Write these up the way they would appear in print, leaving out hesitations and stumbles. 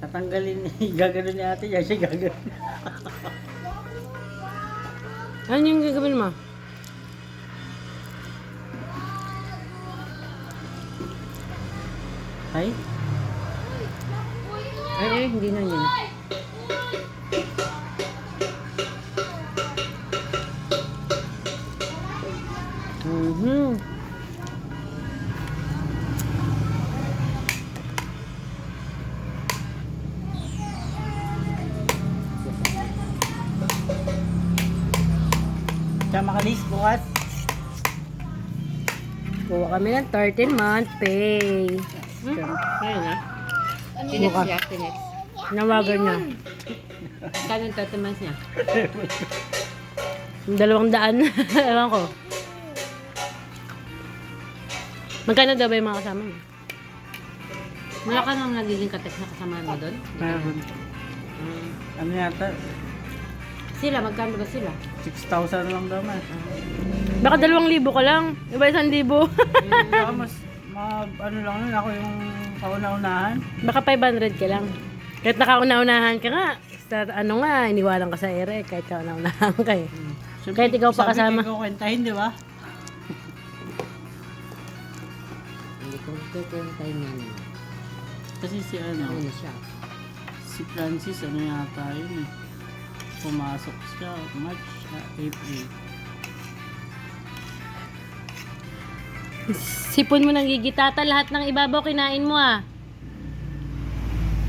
Tatanggalin, gagano ni ate, yan siya gagano. Ano yung gagawin mo? Ay? Ay, hindi na yun. Siya makalis bukas. Kuha kami ng 13-month pay. Ayun na. Bukas. Tinex. Nawagan niya. Kano yung 30 months niya? 200. Ewan ko. Magkano daw ba yung mga kasama mo? Wala ka nang nagiging katex na kasama mo doon? Meron. Ano yata? Sila, magkano ba sila? 6,000 lang daw man. Baka 2,000 ka lang. Iba 1,000. Baka mas, ano lang yun, ako yung kauna-unahan. Baka 500 ka lang. Kahit nakauna-unahan ka nga. Sa ano nga, iniwalan ka sa ere. Kahit kauna-unahan ka eh. Kahit ikaw pa kasama. Sabi ko kwentahin, di ba? Hindi ko tayo nga naman. Kasi si ano, Ano siya? si Francis, ano yata yun eh. Pumasok siya, March, April. Sipon mo ng gigitata. Lahat ng ibabaw kinain mo ah.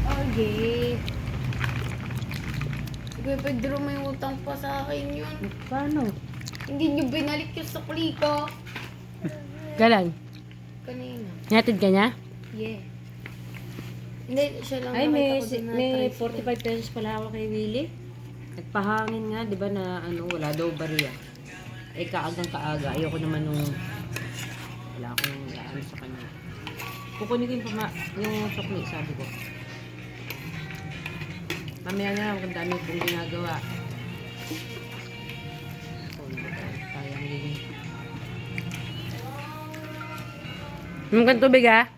Okay. Kuya Pedro, may utang pa sa akin yun. Paano? Hindi niyo binalik yung sukli ko. Galan. Kanina. Natid ka niya? Yeah. Hindi, siya lang Ay, nakita ko dun na may tricycle. 45 pesos pala ako kay Willie. Nagpahangin nga, di ba na ano, wala daw bariya. Eh, kaagang kaaga. Ayoko naman nung wala akong ano sa kanya. Kukunin ko yung sukli, sabi ko. Mamaya na lang kung dami kong ginagawa. Sayang din. Yung tubig ah.